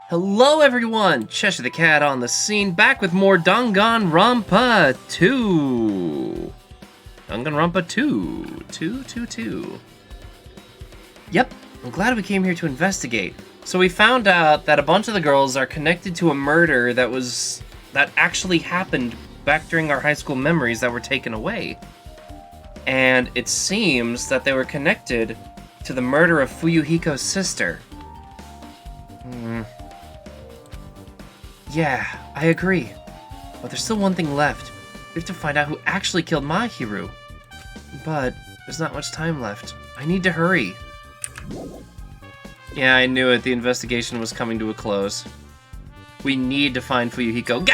Hello everyone! Cheshire the Cat on the scene, back with more Danganronpa 2. Danganronpa 2. 2. Yep, I'm glad we came here to investigate. So we found out that a bunch of the girls are connected to a murder that actually happened back during our high school memories that were taken away. And it seems that they were connected to the murder of Fuyuhiko's sister. Yeah, I agree. But there's still one thing left. We have to find out who actually killed Mahiru. But there's not much time left. I need to hurry. Yeah, I knew it. The investigation was coming to a close. We need to find Fuyuhiko.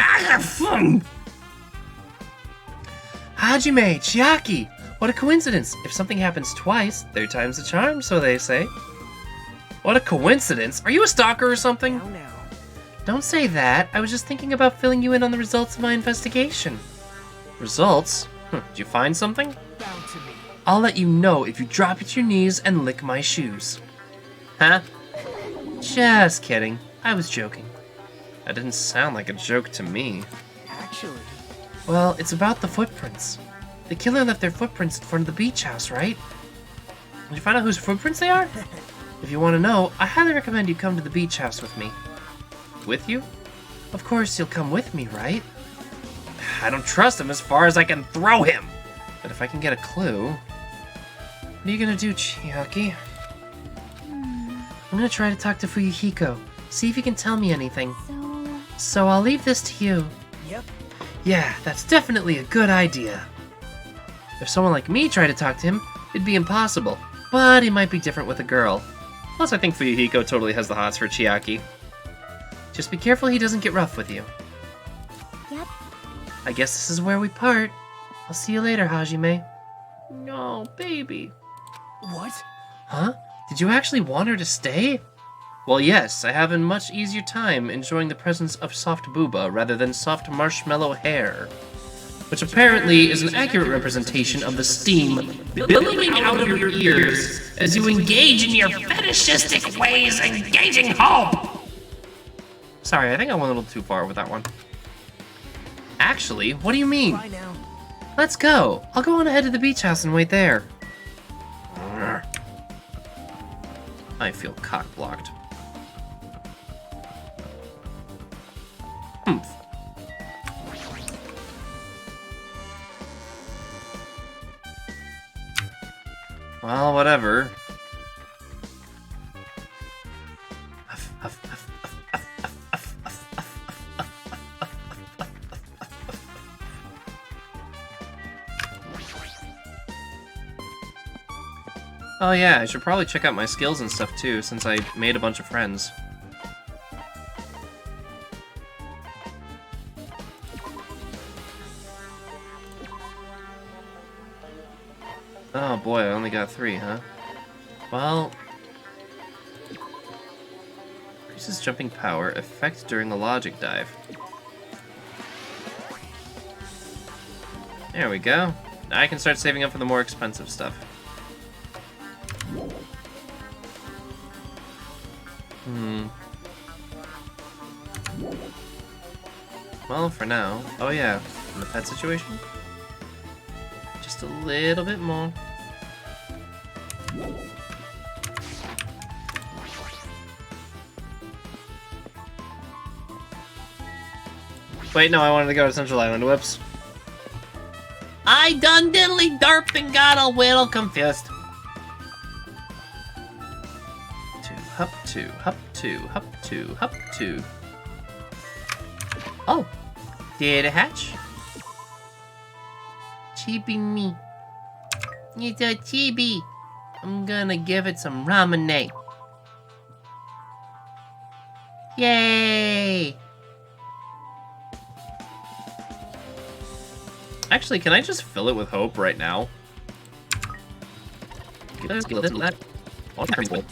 Hajime, Chiaki! What a coincidence! If something happens twice, third time's the charm, so they say. What a coincidence! Are you a stalker or something? No. Don't say that. I was just thinking about filling you in on the results of my investigation. Results? Did you find something? Down to me. I'll let you know if you drop at your knees and lick my shoes. Huh? Just kidding. I was joking. That didn't sound like a joke to me. Actually. Well, it's about the footprints. The killer left their footprints in front of the beach house, right? Did you find out whose footprints they are? If you want to know, I highly recommend you come to the beach house with me. With you? Of course you'll come with me, right? I don't trust him as far as I can throw him. But if I can get a clue... What are you gonna do, Chiaki? I'm gonna try to talk to Fuyuhiko. See if he can tell me anything. So I'll leave this to you. Yep. Yeah, that's definitely a good idea. If someone like me tried to talk to him, it'd be impossible. But he might be different with a girl. Plus, I think Fuyuhiko totally has the hots for Chiaki. Just be careful he doesn't get rough with you. Yep. I guess this is where we part. I'll see you later, Hajime. No, baby. What? Huh? Did you actually want her to stay? Well, yes, I have a much easier time enjoying the presence of soft booba rather than soft marshmallow hair. Which apparently is an accurate representation of the steam billowing out of your ears as you engage in your fetishistic ways engaging hope! Sorry, I think I went a little too far with that one. Actually, what do you mean? Bye now. Let's go. I'll go on ahead to the beach house and wait there. I feel cock-blocked. Humph. Well, whatever. Oh yeah, I should probably check out my skills and stuff too, since I made a bunch of friends. Oh boy, I only got 3, huh? Well... Increases jumping power, effect during a logic dive. There we go. Now I can start saving up for the more expensive stuff. Well, for now. Oh yeah, in the pet situation? Just a little bit more. Wait, no, I wanted to go to Central Island. Whoops. I done diddly darp and got a little confused. Hop two, hop two, hop two, hop two. Oh, did it hatch? Chibi me. It's a chibi. I'm gonna give it some ramen. Yay! Actually, can I just fill it with hope right now? Let's do that. Let's actually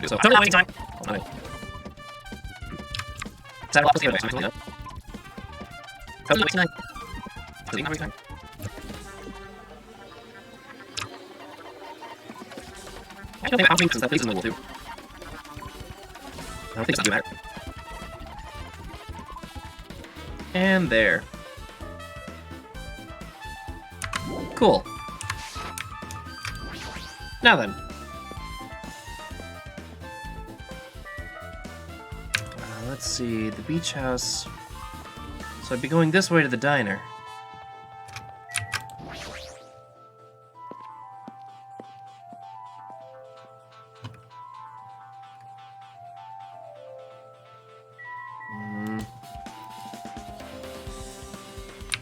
so. Tell me waiting time. Okay. Tell me waiting time. Tell me waiting time. Tell me waiting time. I don't think I'll that place in the wall too. don't think so. And there. Cool. Now then. Let's see, the beach house. So I'd be going this way to the diner.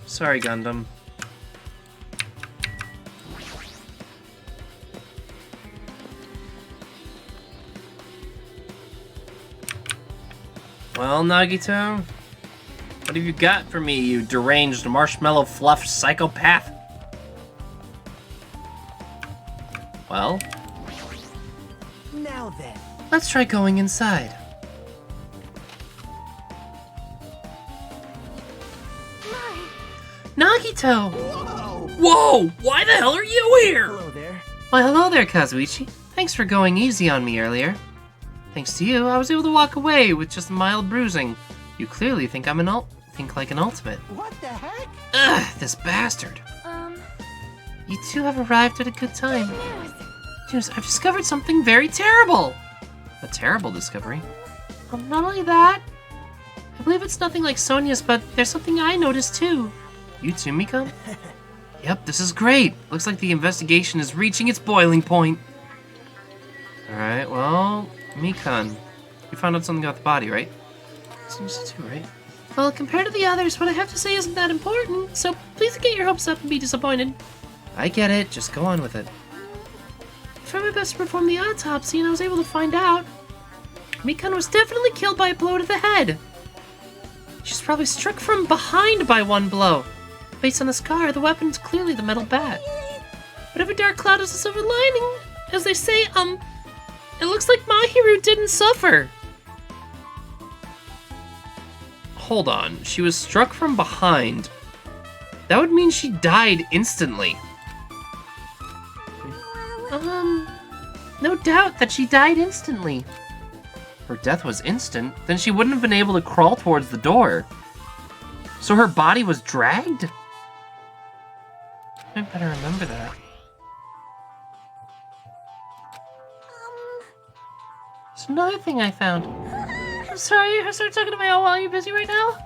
Sorry, Gundam. Well, Nagito, what have you got for me, you deranged marshmallow fluff psychopath? Well? Now then. Let's try going inside. Nagito! Whoa! Whoa! Why the hell are you here? Hello there. Why, hello there, Kazuichi. Thanks for going easy on me earlier. Thanks to you, I was able to walk away with just mild bruising. You clearly think I'm like an ultimate. What the heck? Ugh, this bastard. You two have arrived at a good time. News, I've discovered something very terrible. A terrible discovery? Not only that, I believe it's nothing like Sonia's, but there's something I noticed too. You too, Mikan? Yep, this is great. Looks like the investigation is reaching its boiling point. Alright, well, Mikan, you found out something about the body, right? Seems to, right? Well, compared to the others, what I have to say isn't that important, so please get your hopes up and be disappointed. I get it, just go on with it. I tried my best to perform the autopsy, and I was able to find out Mikan was definitely killed by a blow to the head. She's probably struck from behind by one blow. Based on the scar, the weapon is clearly the metal bat. But every dark cloud has a silver lining. As they say, it looks like Mahiru didn't suffer. Hold on, she was struck from behind. That would mean she died instantly. No doubt that she died instantly. Her death was instant, then she wouldn't have been able to crawl towards the door. So her body was dragged? I better remember that. There's another thing I found. I'm sorry, I started talking to my own while you're busy right now?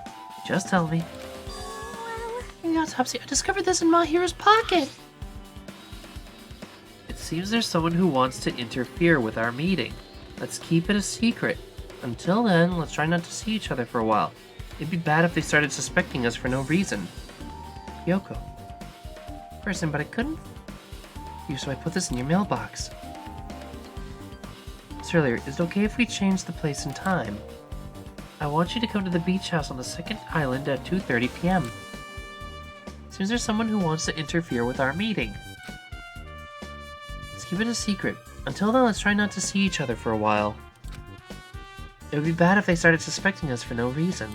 Just tell me. In the autopsy, I discovered this in Mahiru's pocket. It seems there's someone who wants to interfere with our meeting. Let's keep it a secret. Until then, let's try not to see each other for a while. It'd be bad if they started suspecting us for no reason. Yoko. Person, but I couldn't. So I put this in your mailbox. It's earlier. Is it okay if we change the place and time? I want you to come to the beach house on the second island at 2:30 p.m. Seems there's someone who wants to interfere with our meeting. Let's keep it a secret. Until then, let's try not to see each other for a while. It would be bad if they started suspecting us for no reason.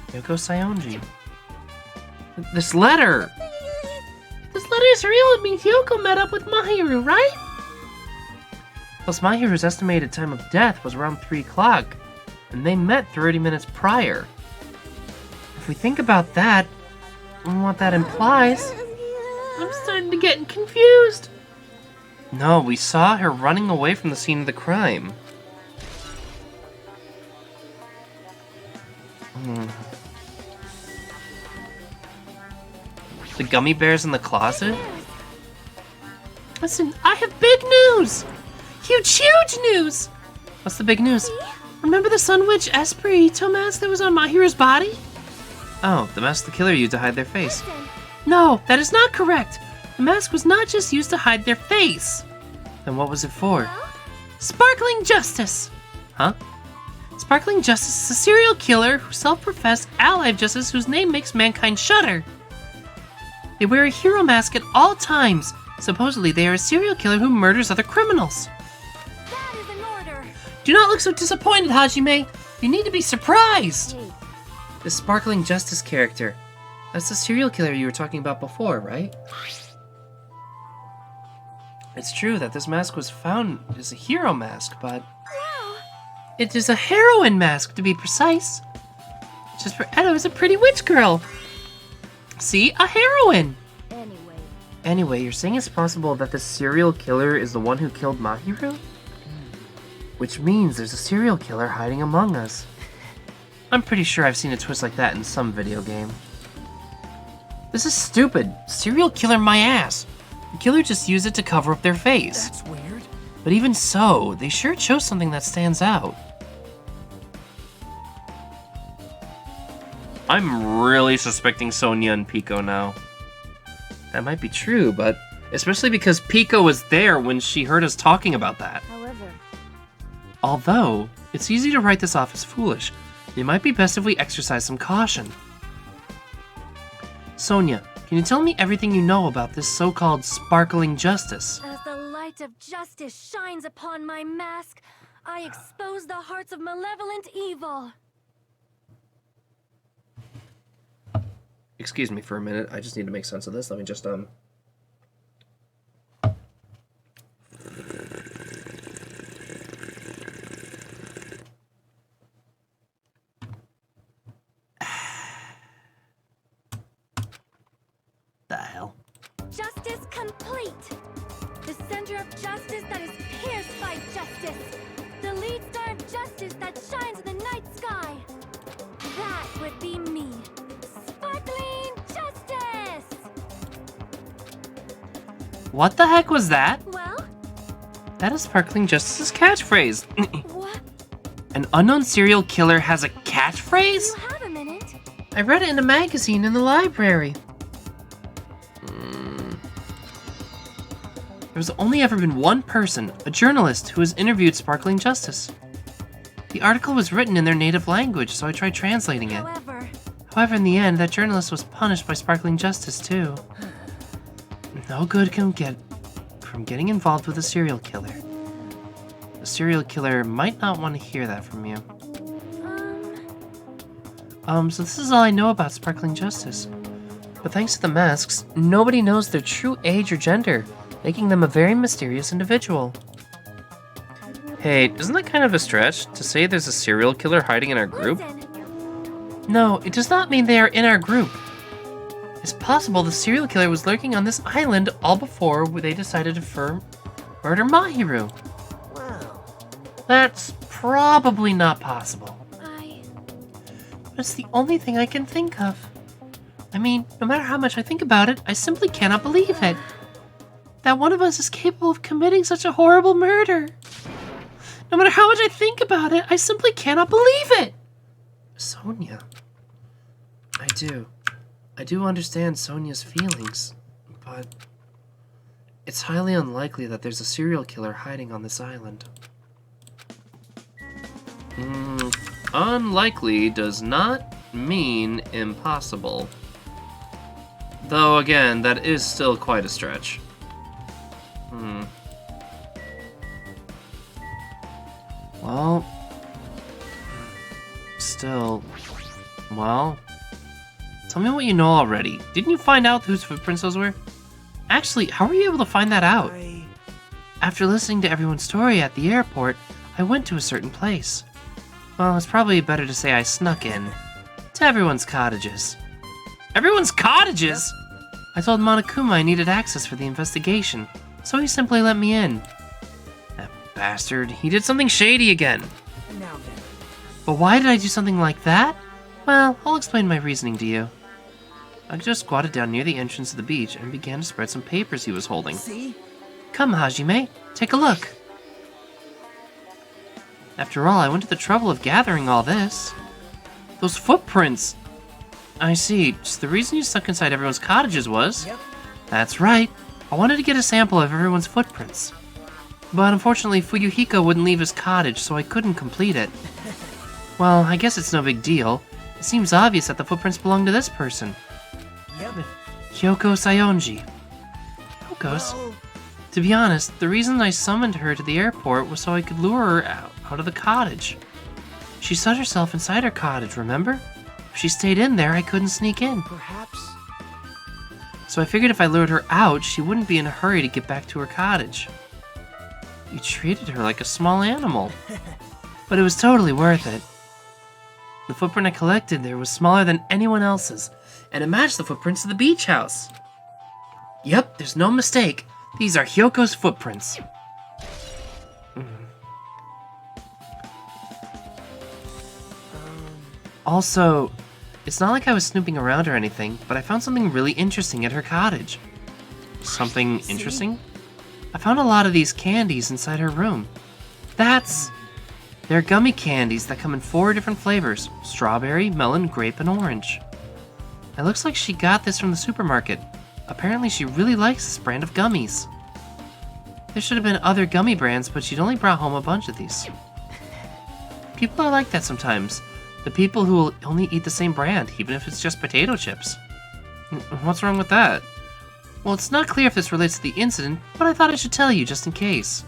Yoko Sayonji. This letter! This letter is real. It means Yoko met up with Mahiru, right? Plus, Mahiru's estimated time of death was around 3 o'clock, and they met 30 minutes prior. If we think about that, and what that implies, I'm starting to get confused. No, we saw her running away from the scene of the crime. The gummy bears in the closet? Listen, I have big news! Huge news! What's the big news? Remember the Sun Witch Esperito mask that was on Mahiru's body? Oh, the mask the killer used to hide their face. No, that is not correct. The mask was not just used to hide their face. Then what was it for? Sparkling Justice! Huh? Sparkling Justice is a serial killer who self-professed ally of justice whose name makes mankind shudder. They wear a hero mask at all times. Supposedly, they are a serial killer who murders other criminals. That is an order. Do not look so disappointed, Hajime. You need to be surprised. The Sparkling Justice character. That's the serial killer you were talking about before, right? It's true that this mask was found as a hero mask, but... Wow. It is a heroine mask, to be precise. Just for Edo is a pretty witch girl. See? A heroine! Anyway, you're saying it's possible that the serial killer is the one who killed Mahiru? Which means there's a serial killer hiding among us. I'm pretty sure I've seen a twist like that in some video game. This is stupid. Serial killer my ass. The killer just used it to cover up their face. That's weird. But even so, they sure chose something that stands out. I'm really suspecting Sonia and Pico now. That might be true, but especially because Pico was there when she heard us talking about that. Although, it's easy to write this off as foolish, it might be best if we exercise some caution. Sonia, can you tell me everything you know about this so-called sparkling justice? As the light of justice shines upon my mask, I expose the hearts of malevolent evil. Excuse me for a minute, I just need to make sense of this. Let me just, The hell? Justice complete! The center of justice that is pierced by justice! The lead star of justice that shines in the night sky! That would be me! Sparkling justice! What the heck was that? Well? That is Sparkling Justice's catchphrase. What? An unknown serial killer has a catchphrase? You have a minute? I read it in a magazine in the library. There's only ever been one person, a journalist, who has interviewed Sparkling Justice. The article was written in their native language, so I tried translating it. However, in the end, that journalist was punished by Sparkling Justice, too. No good can get from getting involved with a serial killer. The serial killer might not want to hear that from you. So this is all I know about Sparkling Justice. But thanks to the masks, nobody knows their true age or gender, making them a very mysterious individual. Hey, isn't that kind of a stretch to say there's a serial killer hiding in our group? No, it does not mean they are in our group. It's possible the serial killer was lurking on this island all before they decided to murder Mahiru. Wow. That's probably not possible. But it's the only thing I can think of. I mean, no matter how much I think about it, I simply cannot believe it. That one of us is capable of committing such a horrible murder. No matter how much I think about it, I simply cannot believe it. Sonia. I do understand Sonia's feelings, but it's highly unlikely that there's a serial killer hiding on this island. Unlikely does not mean impossible. Though, again, that is still quite a stretch. Well, still, well, tell me what you know already. Didn't you find out whose footprints those were? Actually, how were you able to find that out? After listening to everyone's story at the airport, I went to a certain place. Well, it's probably better to say I snuck in to everyone's cottages. Everyone's cottages? I told Monokuma I needed access for the investigation, so he simply let me in. That bastard, he did something shady again. Now then. But why did I do something like that? Well, I'll explain my reasoning to you. I just squatted down near the entrance to the beach and began to spread some papers he was holding. See? Come, Hajime, take a look. After all, I went to the trouble of gathering all this. Those footprints! I see, just the reason you stuck inside everyone's cottages was... Yep. That's right. I wanted to get a sample of everyone's footprints. But unfortunately, Fuyuhiko wouldn't leave his cottage, so I couldn't complete it. Well, I guess it's no big deal. It seems obvious that the footprints belong to this person. Yep. Kyoko Sayonji. Kyokos? Well, To be honest, the reason I summoned her to the airport was so I could lure her out of the cottage. She shut herself inside her cottage, remember? If she stayed in there, I couldn't sneak in. perhaps. So I figured if I lured her out, she wouldn't be in a hurry to get back to her cottage. You treated her like a small animal. but it was totally worth it. The footprint I collected there was smaller than anyone else's, and it matched the footprints of the beach house. Yep, there's no mistake. These are Hyoko's footprints. Also, it's not like I was snooping around or anything, but I found something really interesting at her cottage. Something interesting? I found a lot of these candies inside her room. They're gummy candies that come in 4 different flavors: strawberry, melon, grape, and orange. It looks like she got this from the supermarket. Apparently she really likes this brand of gummies. There should have been other gummy brands, but she'd only brought home a bunch of these. People are like that sometimes. The people who will only eat the same brand, even if it's just potato chips. What's wrong with that? Well, it's not clear if this relates to the incident, but I thought I should tell you just in case.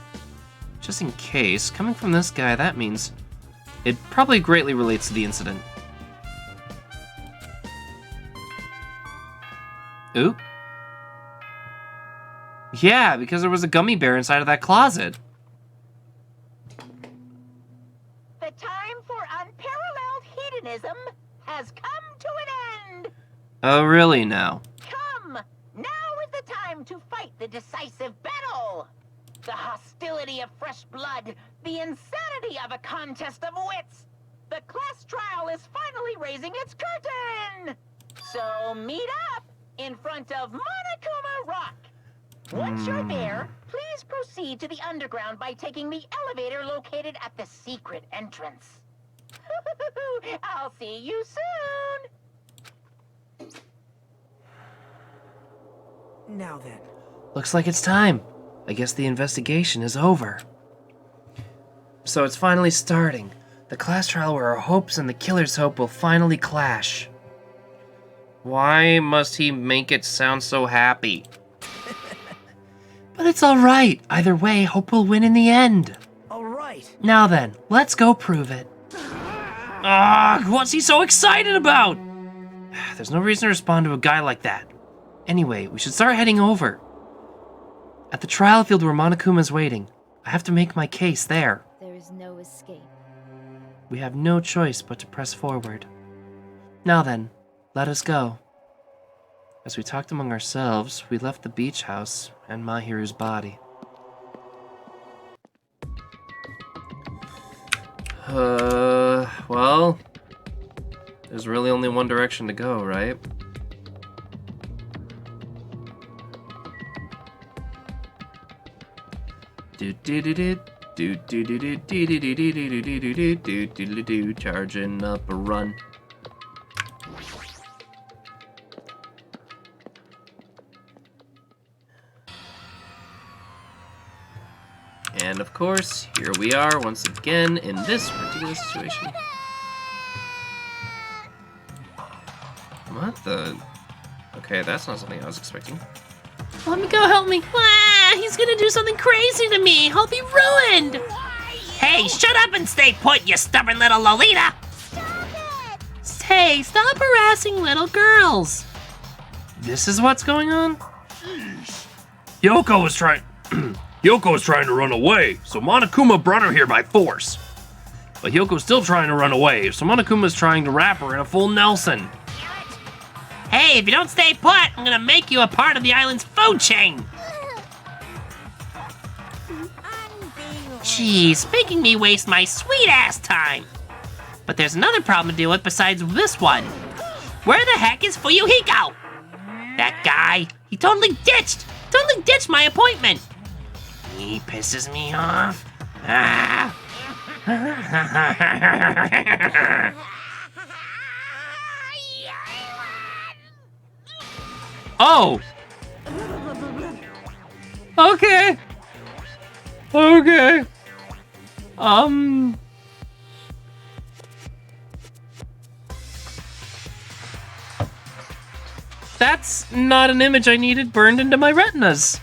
Just in case, coming from this guy, that means it probably greatly relates to the incident. Ooh. Yeah, because there was a gummy bear inside of that closet. The time for unparalleled hedonism has come to an end. Oh, really now? Come, now is the time to fight the decisive battle. The hostility of fresh blood, the insanity of a contest of wits. The class trial is finally raising its curtain. So meet up in front of Monokuma Rock. Once you're there, please proceed to the underground by taking the elevator located at the secret entrance. I'll see you soon. Now then. Looks like it's time. I guess the investigation is over. So it's finally starting. The class trial where our hopes and the killer's hope will finally clash. Why must he make it sound so happy? But it's alright. Either way, hope will win in the end. Alright. Now then, let's go prove it. What's he so excited about? There's no reason to respond to a guy like that. Anyway, we should start heading over. At the trial field where Monokuma's waiting. I have to make my case there. There is no escape. We have no choice but to press forward. Now then, let us go. As we talked among ourselves, we left the beach house and Mahiru's body. Well, there's really only one direction to go, right? Charging up a run. And of course, here we are once again in this particular situation. What the? Okay, that's not something I was expecting. Let me go, help me. He's gonna do something crazy to me. I'll be ruined. Hey, shut up and stay put, you stubborn little Lolita! Hey, stop harassing little girls. This is what's going on? Hyoko was trying to run away, so Monokuma brought her here by force. But Hyoko's still trying to run away, so Monokuma's trying to wrap her in a full Nelson. Hey, if you don't stay put, I'm gonna make you a part of the island's food chain! Jeez, making me waste my sweet-ass time! But there's another problem to deal with besides this one. Where the heck is Fuyuhiko? That guy, he totally ditched my appointment! He pisses me off. Ah. Oh! Okay. Okay. That's not an image I needed burned into my retinas.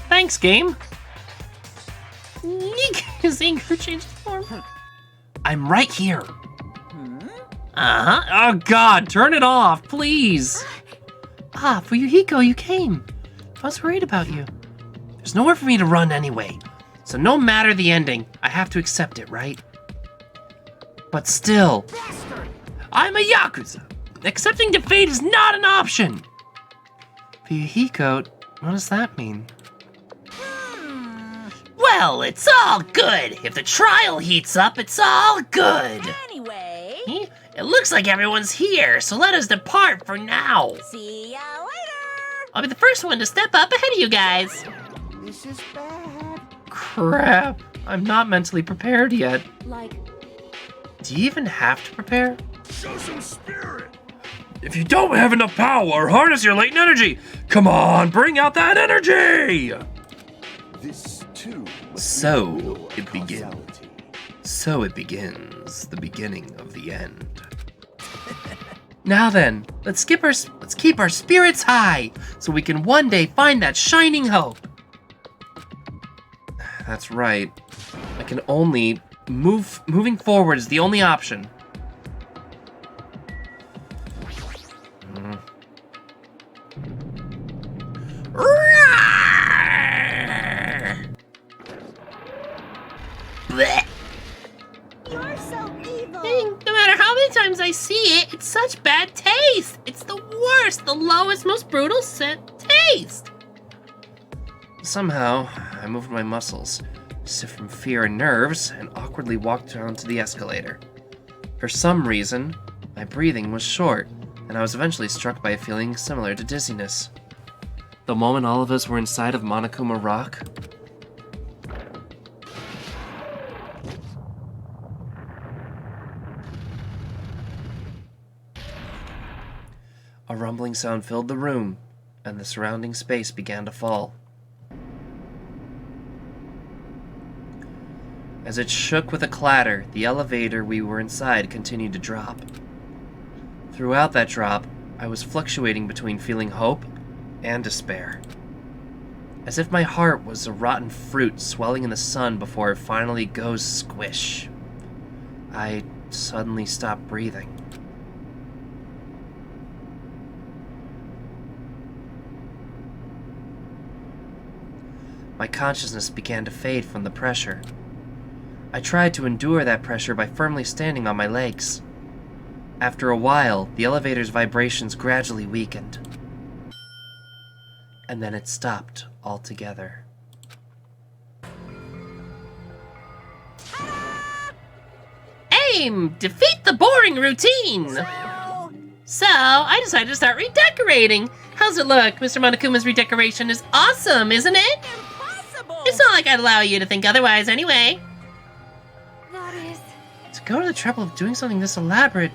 Thanks, game. His anger changed form. I'm right here. Oh God, turn it off, please. Fuyuhiko, you came. I was worried about you. There's nowhere for me to run anyway. So no matter the ending, I have to accept it, right? But still, I'm a Yakuza. Accepting defeat is not an option. Fuyuhiko, what does that mean? Well, it's all good. If the trial heats up, it's all good. Anyway, It looks like everyone's here, so let us depart for now. see ya later. I'll be the first one to step up ahead of you guys. This is bad. Crap, I'm not mentally prepared yet. Like, Do you even have to prepare? Show some spirit. If you don't have enough power, harness your latent energy. Come on, bring out that energy. This too. So it begins. So it begins, the beginning of the end. Now then, let's keep our spirits high, so we can one day find that shining hope. That's right. I can only moving forward is the only option. Blech. You're so evil. No matter how many times I see it, it's such bad taste. It's the worst, the lowest, most brutal taste. Somehow, I moved my muscles, stiff from fear and nerves, and awkwardly walked down to the escalator. For some reason, my breathing was short, and I was eventually struck by a feeling similar to dizziness. The moment all of us were inside of Monokuma Rock, a rumbling sound filled the room, and the surrounding space began to fall. As it shook with a clatter, the elevator we were inside continued to drop. Throughout that drop, I was fluctuating between feeling hope and despair. As if my heart was a rotten fruit swelling in the sun before it finally goes squish. I suddenly stopped breathing. My consciousness began to fade from the pressure. I tried to endure that pressure by firmly standing on my legs. After a while, the elevator's vibrations gradually weakened. And then it stopped altogether. Aim! Defeat the boring routine! So, I decided to start redecorating. How's it look? Mr. Monokuma's redecoration is awesome, isn't it? Impossible. It's not like I'd allow you to think otherwise anyway. that is... To go to the trouble of doing something this elaborate,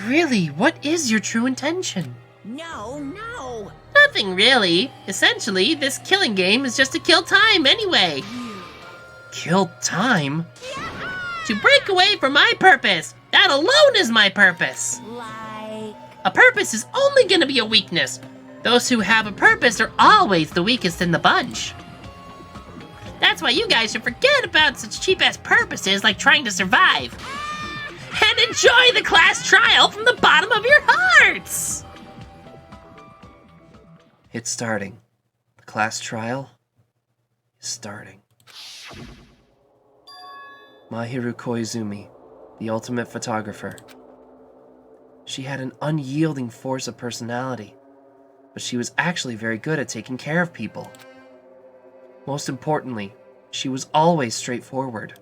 really, what is your true intention? No. Nothing really. Essentially, this killing game is just to kill time anyway. Kill time? To break away from my purpose. That alone is my purpose. Like, A purpose is only gonna be a weakness. Those who have a purpose are always the weakest in the bunch. That's why you guys should forget about such cheap-ass purposes like trying to survive. And enjoy the class trial from the bottom of your hearts! It's starting. The class trial is starting. Mahiru Koizumi, the ultimate photographer. She had an unyielding force of personality, but she was actually very good at taking care of people. Most importantly, she was always straightforward.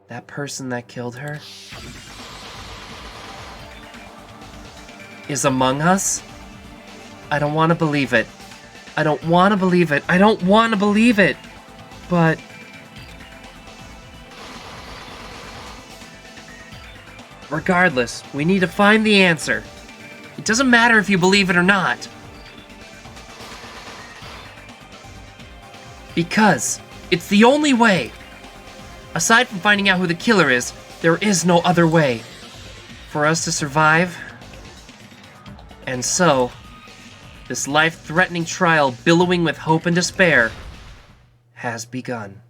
That person that killed her is among us? I don't want to believe it. I don't want to believe it. I don't want to believe it. But... regardless, we need to find the answer. It doesn't matter if you believe it or not. Because it's the only way. Aside from finding out who the killer is, there is no other way for us to survive. And so, this life-threatening trial billowing with hope and despair has begun.